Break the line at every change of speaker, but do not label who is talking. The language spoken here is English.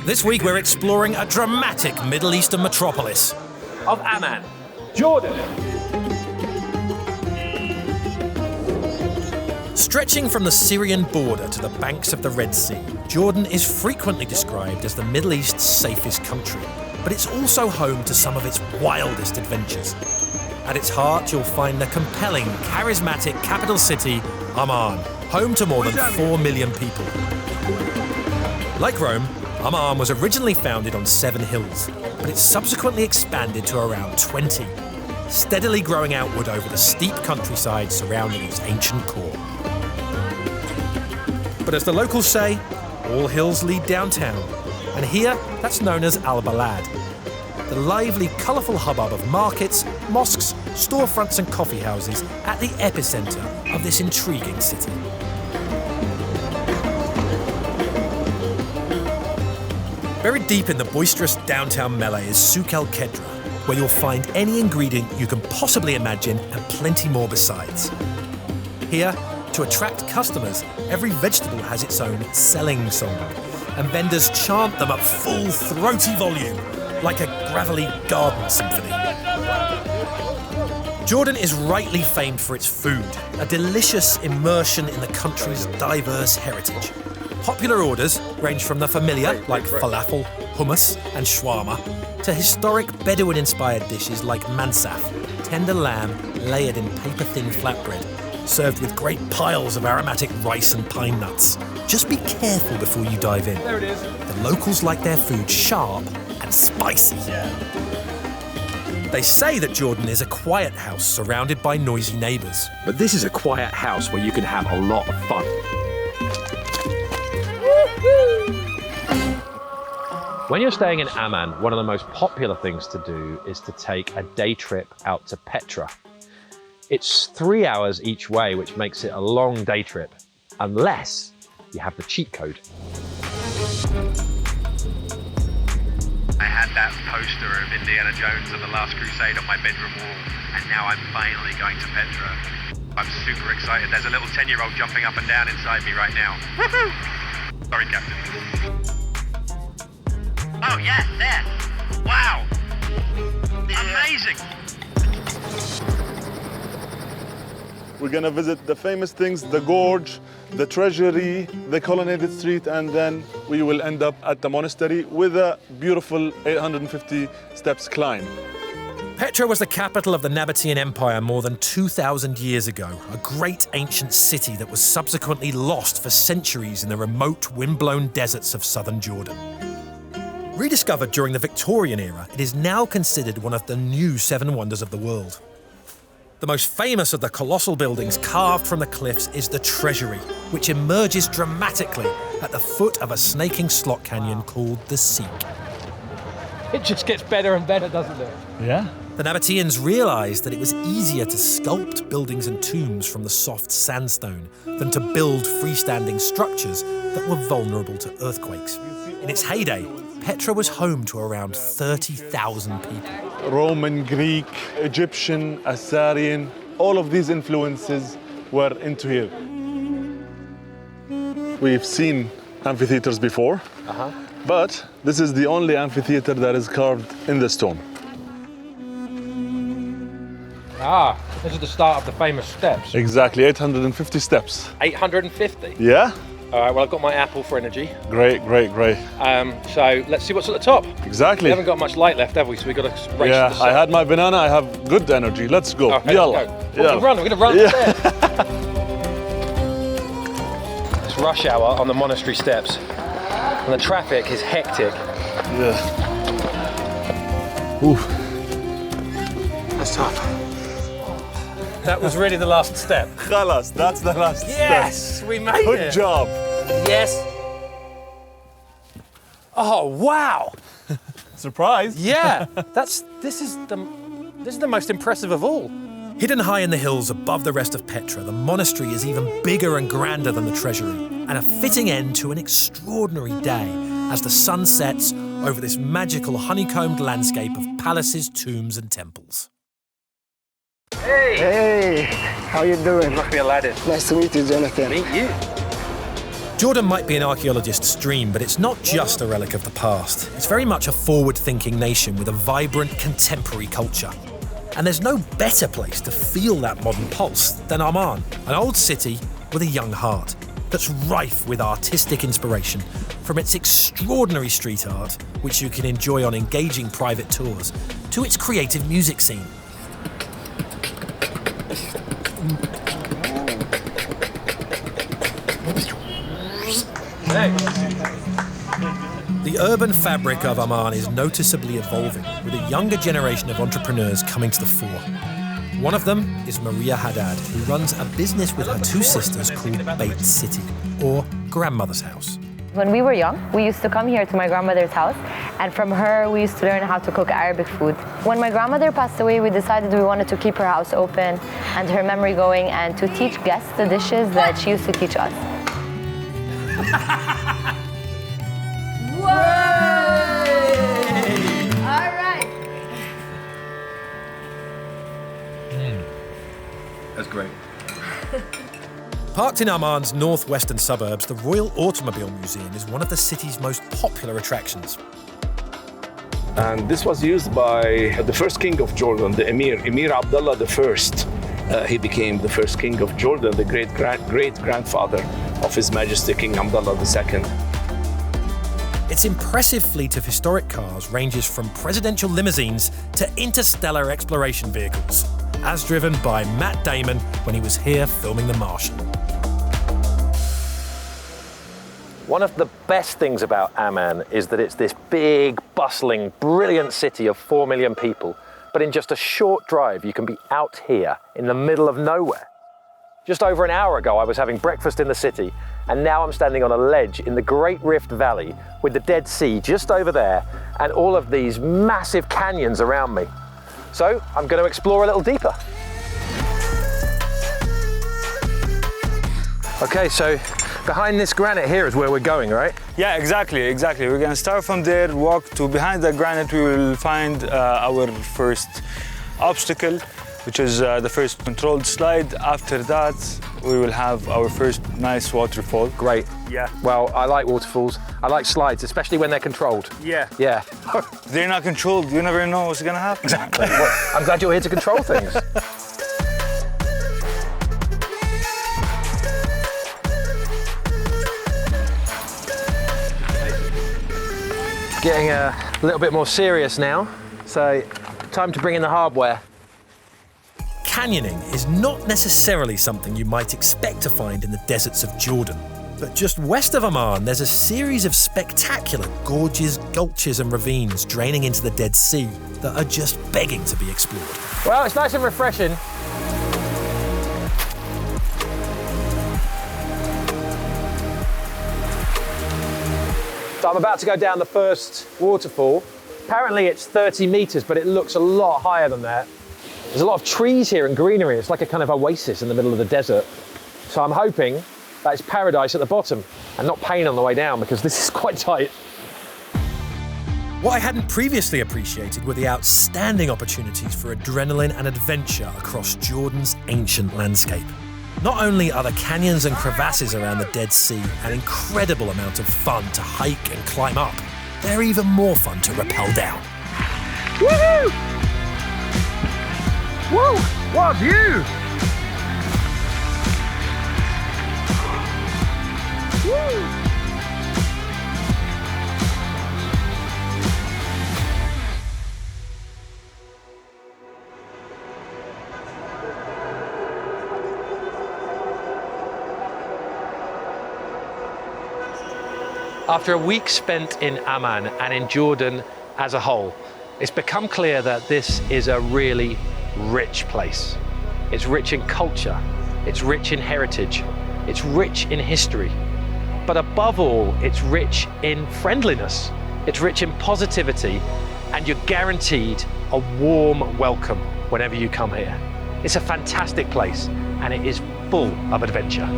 This week we're exploring a dramatic Middle Eastern metropolis
of Amman, Jordan.
Stretching from the Syrian border to the banks of the Red Sea, Jordan is frequently described as the Middle East's safest country, but it's also home to some of its wildest adventures. At its heart, you'll find the compelling, charismatic capital city, Amman, home to more than 4 million people. Like Rome, Amman was originally founded on 7 hills, but it's subsequently expanded to around 20, steadily growing outward over the steep countryside surrounding its ancient core. But as the locals say, all hills lead downtown, and here that's known as Al-Balad, the lively, colourful hubbub of markets, mosques, storefronts and coffee houses at the epicentre of this intriguing city. Buried deep in the boisterous downtown melee is Souk al-Kedra, where you'll find any ingredient you can possibly imagine and plenty more besides. Here, to attract customers, every vegetable has its own selling song, and vendors chant them at full throaty volume, like a gravelly garden symphony. Jordan is rightly famed for its food, a delicious immersion in the country's diverse heritage. Popular orders range from the familiar, like falafel, hummus and shawarma, to historic Bedouin-inspired dishes like mansaf, tender lamb layered in paper-thin flatbread, served with great piles of aromatic rice and pine nuts. Just be careful before you dive in.
There it is.
The locals like their food sharp and spicy.
Yeah.
They say that Jordan is a quiet house surrounded by noisy neighbours.
But this is a quiet house where you can have a lot of fun. When you're staying in Amman, one of the most popular things to do is to take a day trip out to Petra. It's 3 hours each way, which makes it a long day trip, unless you have the cheat code.
I had that poster of Indiana Jones and the Last Crusade on my bedroom wall, and now I'm finally going to Petra. I'm super excited. There's a little 10-year-old jumping up and down inside me right now. Woohoo! Sorry, Captain. Oh, yeah, there. Wow. Amazing.
We're gonna visit the famous things, the gorge, the treasury, the colonnaded street, and then we will end up at the monastery with a beautiful 850 steps climb.
Petra was the capital of the Nabatean Empire more than 2,000 years ago, a great ancient city that was subsequently lost for centuries in the remote, wind-blown deserts of southern Jordan. Rediscovered during the Victorian era, it is now considered one of the new 7 wonders of the world. The most famous of the colossal buildings carved from the cliffs is the Treasury, which emerges dramatically at the foot of a snaking slot canyon called the Seek.
It just gets better and better, doesn't it?
Yeah.
The Nabateans realised that it was easier to sculpt buildings and tombs from the soft sandstone than to build freestanding structures that were vulnerable to earthquakes. In its heyday, Petra was home to around 30,000 people.
Roman, Greek, Egyptian, Assyrian, all of these influences were into here. We've seen amphitheaters before, but this is the only amphitheater that is carved in the stone.
Ah, this is the start of the famous steps.
Exactly, 850 steps.
850.
Yeah?
All right, well, I've got my apple for energy.
Great, great, great.
So let's see what's at the top.
Exactly.
We haven't got much light left, have we? So we've got to race
Yeah,
to the
I
sun.
had my banana, I have good energy. Let's go.
Okay,
Yalla.
let's go. We're going to run
Yeah.
upstairs. It's rush hour on the monastery steps. And the traffic is hectic.
Yeah. Oof.
That's tough. That was really the last step.
Khalas, that's the last step.
Yes, we made it.
Good job.
Yes. Oh, wow.
Surprise.
Yeah, this is the most impressive of all.
Hidden high in the hills above the rest of Petra, the monastery is even bigger and grander than the treasury, and a fitting end to an extraordinary day as the sun sets over this magical honeycombed landscape of palaces, tombs and temples.
Hey, how you doing?
Must be Aladdin.
Nice to meet you, Jonathan.
Meet you.
Jordan might be an archaeologist's dream, but it's not just a relic of the past. It's very much a forward-thinking nation with a vibrant contemporary culture. And there's no better place to feel that modern pulse than Amman, an old city with a young heart that's rife with artistic inspiration, from its extraordinary street art, which you can enjoy on engaging private tours, to its creative music scene. The urban fabric of Amman is noticeably evolving, with a younger generation of entrepreneurs coming to the fore. One of them is Maria Haddad, who runs a business with her two sisters called Bait City, or Grandmother's House.
When we were young, we used to come here to my grandmother's house, and from her we used to learn how to cook Arabic food. When my grandmother passed away, we decided we wanted to keep her house open and her memory going, and to teach guests the dishes that she used to teach us.
All right.
That's great.
Parked in Amman's northwestern suburbs, the Royal Automobile Museum is one of the city's most popular attractions.
And this was used by the first king of Jordan, the Emir Abdullah I. He became the first king of Jordan, the great-grandfather of His Majesty King Abdullah II.
Its impressive fleet of historic cars ranges from presidential limousines to interstellar exploration vehicles, as driven by Matt Damon when he was here filming The Martian.
One of the best things about Amman is that it's this big, bustling, brilliant city of 4 million people, but in just a short drive you can be out here in the middle of nowhere. Just over an hour ago I was having breakfast in the city, and now I'm standing on a ledge in the Great Rift Valley with the Dead Sea just over there and all of these massive canyons around me. So I'm going to explore a little deeper. Okay, so behind this granite here is where we're going, right?
Yeah, exactly. We're gonna start from there, walk to behind the granite. We will find our first obstacle, which is the first controlled slide. After that, we will have our first nice waterfall.
Great.
Yeah.
Well, I like waterfalls. I like slides, especially when they're controlled.
Yeah.
Yeah.
They're not controlled. You never know what's gonna happen.
Exactly. Well, I'm glad you're here to control things. Getting a little bit more serious now, so time to bring in the hardware.
Canyoning is not necessarily something you might expect to find in the deserts of Jordan. But just west of Amman, there's a series of spectacular gorges, gulches and ravines draining into the Dead Sea that are just begging to be explored.
Well, it's nice and refreshing. So I'm about to go down the first waterfall. Apparently it's 30 meters, but it looks a lot higher than that. There's a lot of trees here and greenery. It's like a kind of oasis in the middle of the desert. So I'm hoping that it's paradise at the bottom and not pain on the way down, because this is quite tight.
What I hadn't previously appreciated were the outstanding opportunities for adrenaline and adventure across Jordan's ancient landscape. Not only are the canyons and crevasses around the Dead Sea an incredible amount of fun to hike and climb up, they're even more fun to rappel down.
Woohoo! Whoa! What a view! Woo! After a week spent in Amman and in Jordan as a whole, it's become clear that this is a really rich place. It's rich in culture, it's rich in heritage, it's rich in history, but above all, it's rich in friendliness, it's rich in positivity, and you're guaranteed a warm welcome whenever you come here. It's a fantastic place, and it is full of adventure.